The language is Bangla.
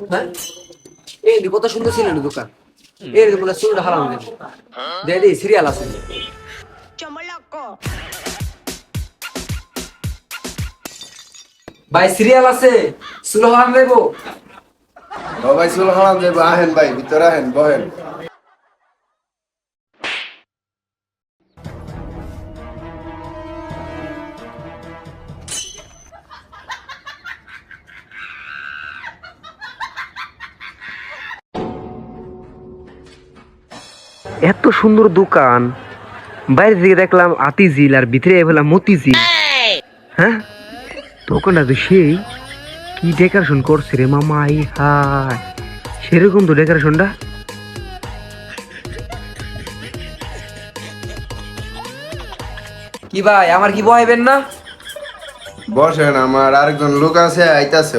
হ্যাঁ এই কত সুন্দর ছিল দোকান এই বলে চুলটা হারাম দে সিরিয়াল আছে ভাই সিরিয়াল আছে চুল হারাম দেবো ও ভাই চুল হারাম দেবো আহেন ভাই ভিতরে আহেন বহেন এত সুন্দর দোকান বাইরে থেকে দেখলাম আতিঝিল আর ভিতরে বললাম মতিঝিল। হ্যাঁ দোকানটা তো সেই কি ডেকোরেশন করছে রে মামা, আই হাই সেরকম তো ডেকোরেশনটা। কি ভাই আমার কি বহাইবেন না? বসেন আমার আরেকজন লোক আছে আইতাছে